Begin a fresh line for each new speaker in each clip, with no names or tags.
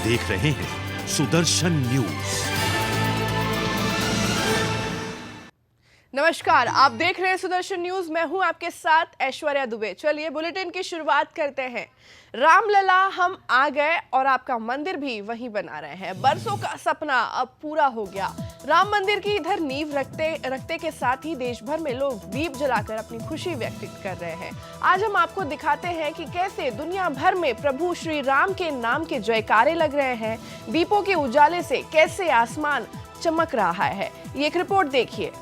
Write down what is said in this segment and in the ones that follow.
देख रहे हैं सुदर्शन न्यूज।
नमस्कार, आप देख रहे हैं सुदर्शन न्यूज। मैं हूं आपके साथ ऐश्वर्या दुबे। चलिए बुलेटिन की शुरुआत करते हैं। रामलला हम आ गए और आपका मंदिर भी वहीं बना रहे हैं। बरसों का सपना अब पूरा हो गया। राम मंदिर की इधर नींव रखते के साथ ही देश भर में लोग दीप जलाकर अपनी खुशी व्यक्त कर रहे हैं। आज हम आपको दिखाते हैं कि कैसे दुनिया भर में प्रभु श्री राम के नाम के जयकारे लग रहे हैं। दीपों के उजाले से कैसे आसमान चमक रहा है, ये एक रिपोर्ट देखिए।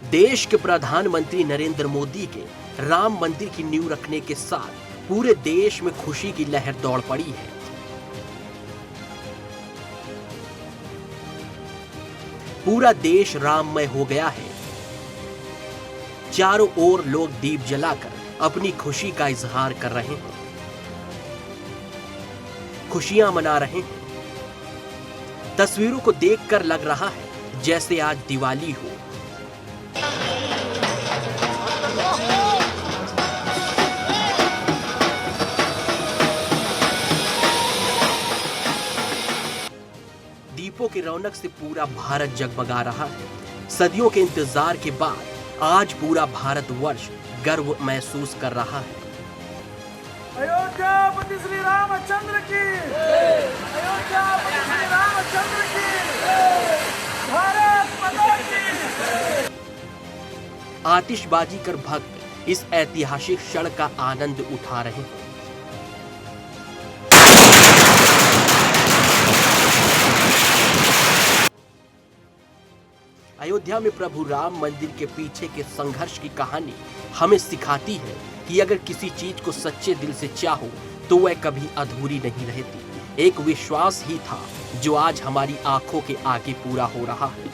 देश के प्रधानमंत्री नरेंद्र मोदी के राम मंदिर की नींव रखने के साथ पूरे देश में खुशी की लहर दौड़ पड़ी है। पूरा देश राममय हो गया है। चारों ओर लोग दीप जलाकर अपनी खुशी का इजहार कर रहे हैं, खुशियां मना रहे हैं। तस्वीरों को देखकर लग रहा है जैसे आज दिवाली हो। दीपों की रौनक से पूरा भारत जगमगा रहा है। सदियों के इंतजार के बाद आज पूरा भारतवर्ष गर्व महसूस कर रहा है।
अयोध्यापति श्री रामचंद्र की, अयोध्यापति श्री रामचंद्र की, भारत माता की।
आतिशबाजी कर भक्त इस ऐतिहासिक क्षण का आनंद उठा रहे हैं। अयोध्या में प्रभु राम मंदिर के पीछे के संघर्ष की कहानी हमें सिखाती है कि अगर किसी चीज को सच्चे दिल से चाहो तो वह कभी अधूरी नहीं रहती। एक विश्वास ही था जो आज हमारी आंखों के आगे पूरा हो रहा है।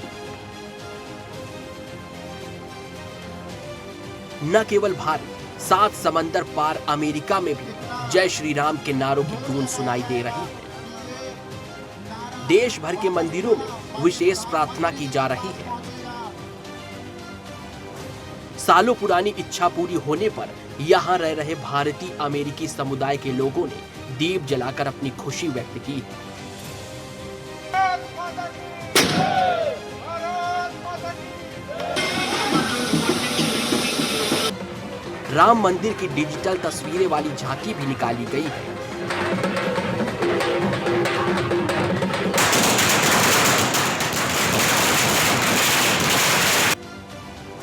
न केवल भारत, 7 समंदर पार अमेरिका में भी जय श्री राम के नारों की गूंज सुनाई दे रही है। देश भर के मंदिरों में विशेष प्रार्थना की जा रही है। सालों पुरानी इच्छा पूरी होने पर यहाँ रह रहे भारतीय अमेरिकी समुदाय के लोगों ने दीप जलाकर अपनी खुशी व्यक्त की है। राम मंदिर की डिजिटल तस्वीरें वाली झांकी भी निकाली गई है।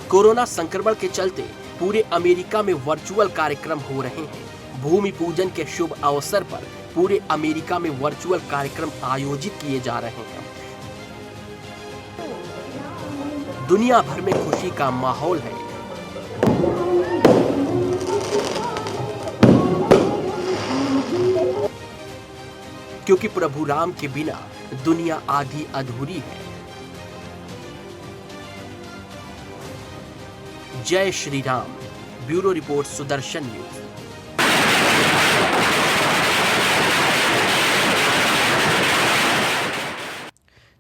कोरोना संक्रमण के चलते पूरे अमेरिका में वर्चुअल कार्यक्रम हो रहे हैं। भूमि पूजन के शुभ अवसर पर पूरे अमेरिका में वर्चुअल कार्यक्रम आयोजित किए जा रहे हैं। दुनिया भर में खुशी का माहौल है। क्योंकि प्रभु राम के बिना दुनिया आधी अधूरी है। जय Shri Ram. Bureau report, Sudarshan news.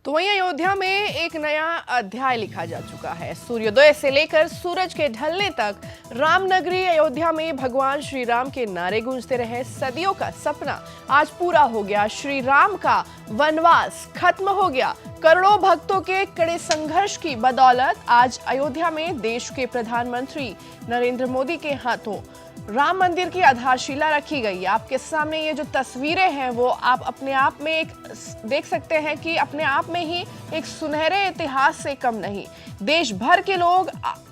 तो वहीं अयोध्या में एक नया अध्याय लिखा जा चुका है। सूर्योदय से लेकर सूरज के ढलने तक रामनगरी अयोध्या में भगवान श्री राम के नारे गूंजते रहे। सदियों का सपना आज पूरा हो गया। श्री राम का वनवास खत्म हो गया। करोड़ों भक्तों के कड़े संघर्ष की बदौलत आज अयोध्या में देश के प्रधानमंत्री नरेंद्र मोदी के हाथों राम मंदिर की आधारशिला रखी गई। आपके सामने ये जो तस्वीरें हैं वो आप अपने आप में एक देख सकते हैं कि अपने आप में ही एक सुनहरे इतिहास से कम नहीं। देश भर के लोग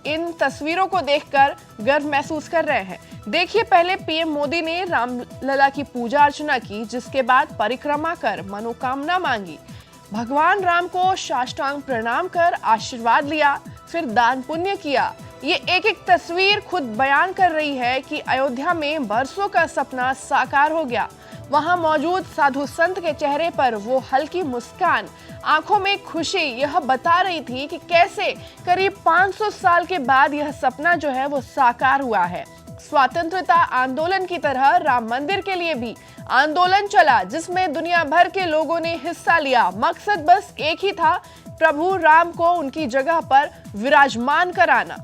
इन तस्वीरों को देखकर गर्व महसूस कर रहे हैं। देखिए, पहले पीएम मोदी ने रामलला की पूजा अर्चना की, जिसके बाद परिक्रमा कर मनोकामना मांगी। भगवान राम को साष्टांग प्रणाम कर आशीर्वाद लिया, फिर दान पुण्य किया। ये एक एक तस्वीर खुद बयान कर रही है कि अयोध्या में बरसों का सपना साकार हो गया। वहां मौजूद साधु संत के चेहरे पर वो हल्की मुस्कान, आंखों में खुशी, यह बता रही थी कि कैसे करीब 500 साल के बाद यह सपना जो है वो साकार हुआ है। स्वतंत्रता आंदोलन की तरह राम मंदिर के लिए भी आंदोलन चला, जिसमें दुनिया भर के लोगों ने हिस्सा लिया। मकसद बस एक ही था, प्रभु राम को उनकी जगह पर विराजमान कराना।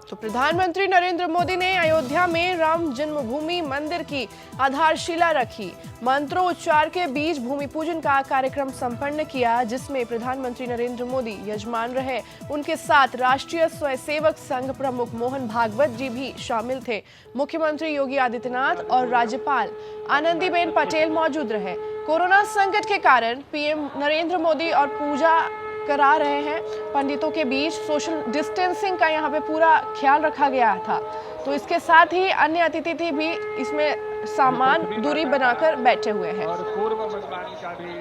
तो प्रधानमंत्री नरेंद्र मोदी ने अयोध्या में राम जन्मभूमि मंदिर की आधारशिला रखी। मंत्रोच्चार के बीच भूमि पूजन का कार्यक्रम संपन्न किया, जिसमें प्रधानमंत्री नरेंद्र मोदी यजमान रहे। उनके साथ राष्ट्रीय स्वयंसेवक संघ प्रमुख मोहन भागवत जी भी शामिल थे। मुख्यमंत्री योगी आदित्यनाथ और राज्यपाल आनंदीबेन पटेल मौजूद रहे। कोरोना संकट के कारण पीएम नरेंद्र मोदी और पूजा करा रहे हैं। पंडितों के बीच सोशल डिस्टेंसिंग का यहाँ पे पूरा ख्याल रखा गया था। तो इसके साथ ही अन्य अतिथि भी इसमें सामान दूरी बनाकर बैठे हुए हैं।
और पूर्व भगवानी का भी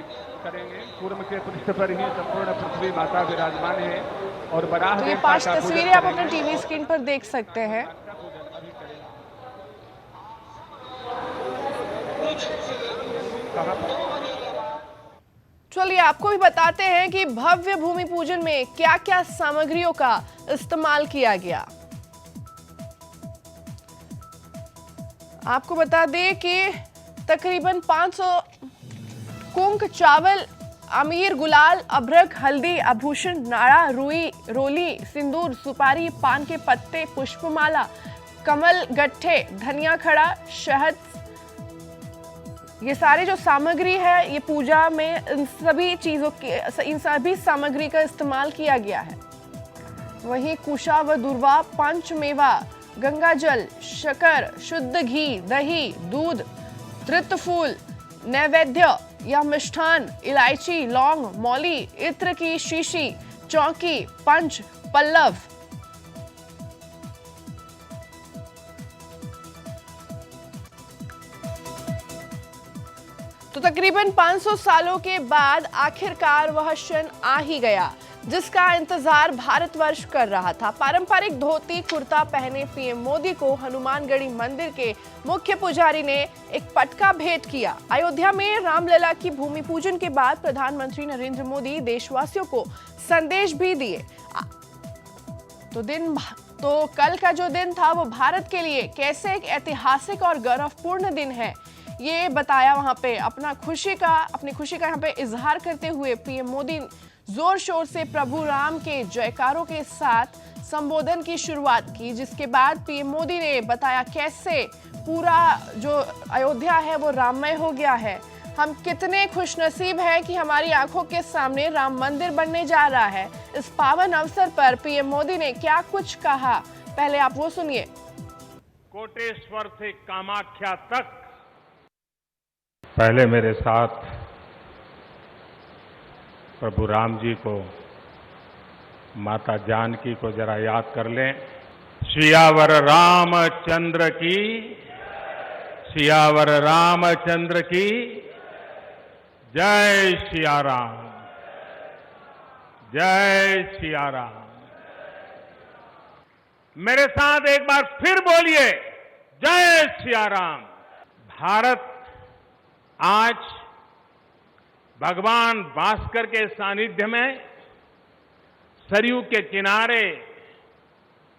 करेंगे। पूर्व के पृष्ठ पर ही संपूर्ण पृथ्वी माता विराजमान है और बड़ा
तो ये 5 तस्वीरें आप अपने टीवी स्क्रीन पर देख सकते हैं। चलिए आपको भी बताते हैं कि भव्य भूमि पूजन में क्या क्या सामग्रियों का इस्तेमाल किया गया। आपको बता दें कि तकरीबन 500 कुंक, चावल, अमीर, गुलाल, अभ्रक, हल्दी, आभूषण, नाड़ा, रुई, रोली, सिंदूर, सुपारी, पान के पत्ते, पुष्पमाला, कमल गट्ठे, धनिया खड़ा, शहद, ये सारी जो सामग्री है, ये पूजा में इन सभी सामग्री का इस्तेमाल किया गया है। वहीं कुशा व दुर्वा, पंचमेवा, गंगाजल, शक्कर, शुद्ध घी, दही, दूध, तृतफूल, नैवेद्य या मिष्ठान, इलायची, लौंग, मौली, इत्र की शीशी, चौकी, पंच, पल्लव। तो तकरीबन 500 सालों के बाद आखिरकार वह क्षण आ ही गया, जिसका इंतजार भारतवर्ष कर रहा था। पारंपरिक धोती कुर्ता पहने पीएम मोदी को हनुमानगढ़ी मंदिर के मुख्य पुजारी ने एक पटका भेंट किया। अयोध्या में रामलला की भूमि पूजन के बाद प्रधानमंत्री नरेंद्र मोदी देशवासियों को संदेश भी दिए। तो कल का जो दिन था वो भारत के लिए कैसे एक ऐतिहासिक और गौरवपूर्ण दिन है, ये बताया। वहां पे अपनी खुशी का यहाँ पे इजहार करते हुए पीएम मोदी जोर शोर से प्रभु राम के जयकारों के साथ संबोधन की शुरुआत की, जिसके बाद पीएम मोदी ने बताया कैसे पूरा जो अयोध्या है वो राममय हो गया है। हम कितने खुशनसीब हैं कि हमारी आंखों के सामने राम मंदिर बनने जा रहा है। इस पावन अवसर पर पीएम मोदी ने क्या कुछ कहा, पहले आप वो सुनिए।
कोटेश्वर से कामाख्या तक, पहले मेरे साथ प्रभु राम जी को, माता जानकी को जरा याद कर लें। सियावर रामचंद्र की, सियावर रामचंद्र की जय सिया राम, जय सिया राम। मेरे साथ एक बार फिर बोलिए, जय सिया राम। भारत आज भगवान भास्कर के सानिध्य में सरयू के किनारे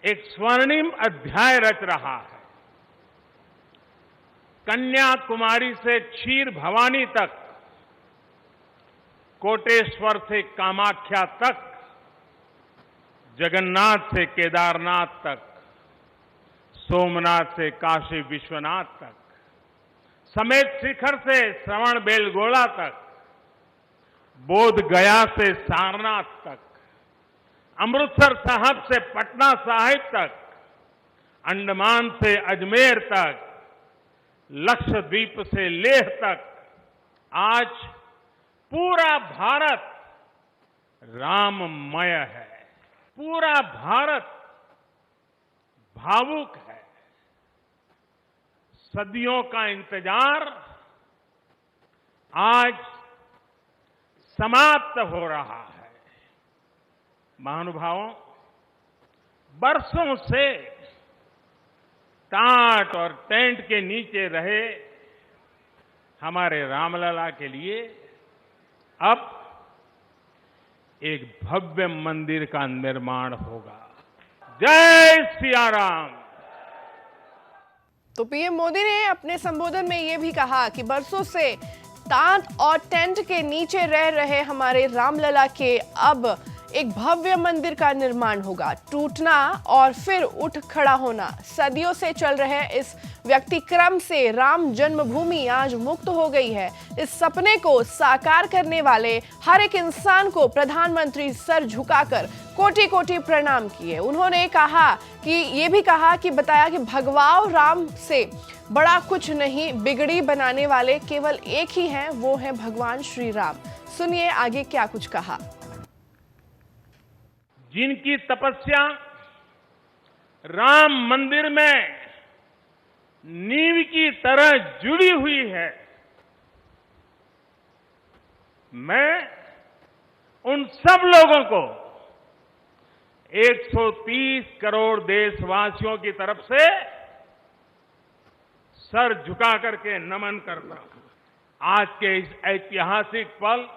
एक स्वर्णिम अध्याय रच रहा है। कन्याकुमारी से क्षीर भवानी तक, कोटेश्वर से कामाख्या तक, जगन्नाथ से केदारनाथ तक, सोमनाथ से काशी विश्वनाथ तक, समेत शिखर से श्रवण बेलगोला तक, बोध गया से सारनाथ तक, अमृतसर साहब से पटना साहिब तक, अंडमान से अजमेर तक, लक्षद्वीप से लेह तक, आज पूरा भारत राममय है। पूरा भारत भावुक है। सदियों का इंतजार आज समाप्त हो रहा है। महानुभावों, बरसों से टाट और टेंट के नीचे रहे हमारे रामलला के लिए अब एक भव्य मंदिर का निर्माण होगा। जय सिया राम।
तो पीएम मोदी ने अपने संबोधन में यह भी कहा कि बरसों से टाट और टेंट के नीचे रह रहे हमारे रामलला के अब एक भव्य मंदिर का निर्माण होगा। टूटना और फिर उठ खड़ा होना, सदियों से चल रहे इस व्यक्तिक्रम से राम जन्मभूमि आज मुक्त हो गई है। इस सपने को साकार करने वाले हर एक इंसान को प्रधानमंत्री सर झुकाकर कोटि कोटि प्रणाम किए। उन्होंने कहा कि ये भी कहा कि बताया कि भगवान राम से बड़ा कुछ नहीं, बिगड़ी बनाने वाले केवल एक ही हैं, वो है भगवान श्री राम। सुनिए आगे क्या कुछ कहा।
जिनकी तपस्या राम मंदिर में नींव की तरह जुड़ी हुई है, मैं उन सब लोगों को 130 करोड़ देशवासियों की तरफ से सर झुका करके नमन करता हूं। आज के इस ऐतिहासिक पल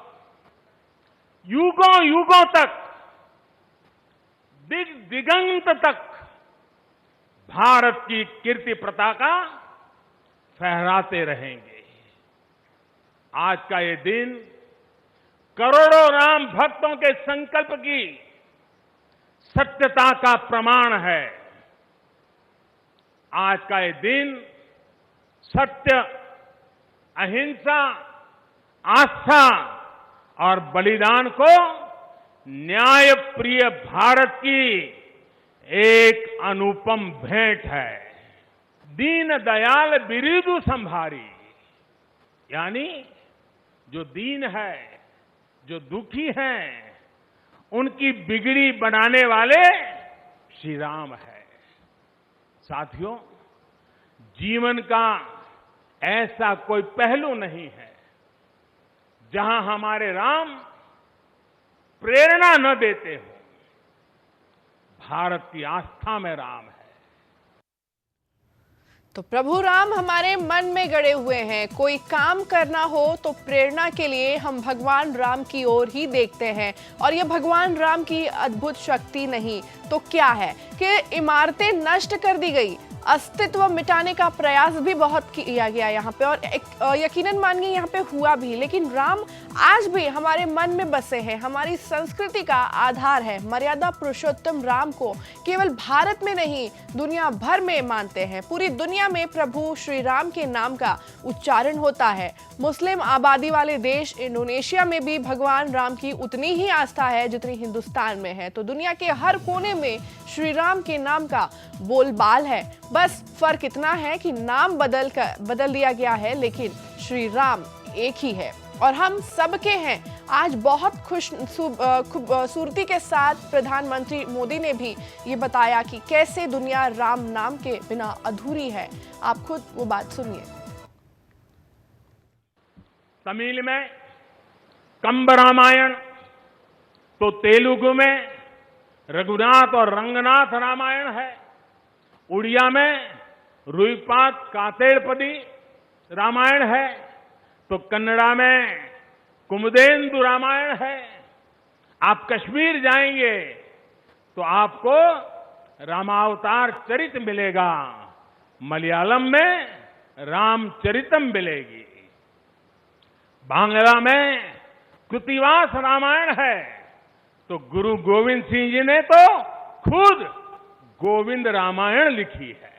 युगों युगों तक, दिगंत तक भारत की कीर्ति पताका फहराते रहेंगे। आज का ये दिन करोड़ों राम भक्तों के संकल्प की सत्यता का प्रमाण है। आज का ये दिन सत्य, अहिंसा, आस्था और बलिदान को न्याय प्रिय भारत की एक अनुपम भेंट है। दीन दयाल बिरिदु संभारी, यानी जो दीन है, जो दुखी हैं, उनकी बिगड़ी बनाने वाले श्री राम है। साथियों, जीवन का ऐसा कोई पहलू नहीं है जहां हमारे राम प्रेरणा न देते हो। भारत की आस्था में राम है।
तो प्रभु राम हमारे मन में गड़े हुए हैं। कोई काम करना हो तो प्रेरणा के लिए हम भगवान राम की ओर ही देखते हैं। और यह भगवान राम की अद्भुत शक्ति नहीं तो क्या है कि इमारतें नष्ट कर दी गई, अस्तित्व मिटाने का प्रयास भी बहुत किया गया यहाँ पे, और यकीनन मानिए यहाँ पे हुआ भी, लेकिन राम आज भी हमारे मन में बसे हैं, हमारी संस्कृति का आधार है। मर्यादा पुरुषोत्तम राम को केवल भारत में नहीं दुनिया भर में मानते हैं। पूरी दुनिया में प्रभु श्री राम के नाम का उच्चारण होता है। मुस्लिम आबादी वाले देश इंडोनेशिया में भी भगवान राम की उतनी ही आस्था है जितनी हिंदुस्तान में है। तो दुनिया के हर कोने में श्री राम के नाम का बोलबाल है। बस फर्क इतना है कि नाम बदल दिया गया है, लेकिन श्री राम एक ही है और हम सबके हैं। आज बहुत खूबसूरती के साथ प्रधानमंत्री मोदी ने भी ये बताया कि कैसे दुनिया राम नाम के बिना अधूरी है। आप खुद वो बात सुनिए।
तमिल में कंब रामायण, तो तेलुगु में रघुनाथ और रंगनाथ रामायण है। उड़िया में रुईपात कातेड़पदी रामायण है, तो कन्नड़ा में कुमुदेंदु रामायण है। आप कश्मीर जाएंगे तो आपको रामावतार चरित मिलेगा, मलयालम में रामचरितम मिलेगी, बांग्ला में कृतिवास रामायण है, तो गुरु गोविंद सिंह जी ने तो खुद गोविंद रामायण लिखी है।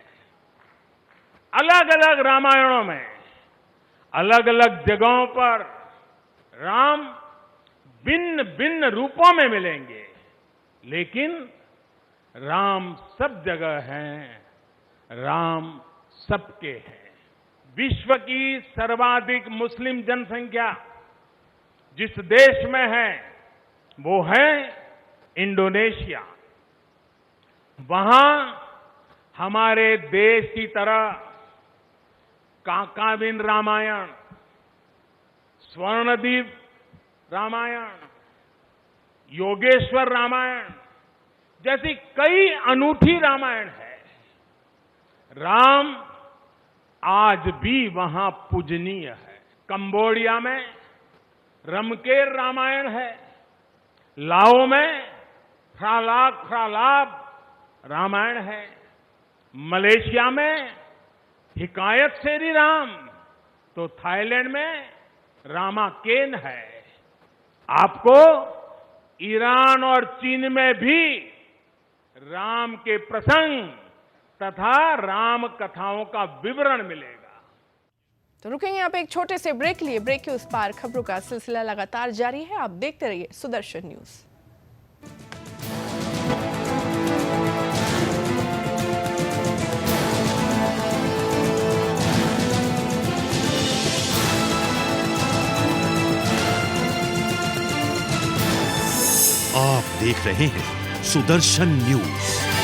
अलग अलग रामायणों में अलग अलग जगहों पर राम भिन्न भिन्न रूपों में मिलेंगे, लेकिन राम सब जगह हैं, राम सबके हैं। विश्व की सर्वाधिक मुस्लिम जनसंख्या जिस देश में है वो है इंडोनेशिया। वहां हमारे देश की तरह काकाविन रामायण, स्वर्णदीप रामायण, योगेश्वर रामायण जैसी कई अनूठी रामायण है। राम आज भी वहां पूजनीय है। कंबोडिया में रमकेर रामायण है, लाओ में फ्रालाब रामायण है, मलेशिया में हिकायत शेरी राम, तो थाईलैंड में रामाकेन है। आपको ईरान और चीन में भी राम के प्रसंग तथा राम कथाओं का विवरण मिलेगा।
तो रुकेंगे यहाँ पे एक छोटे से ब्रेक लिए। ब्रेक के उस पार खबरों का सिलसिला लगातार जारी है। आप देखते रहिए सुदर्शन न्यूज।
आप देख रहे हैं सुदर्शन न्यूज।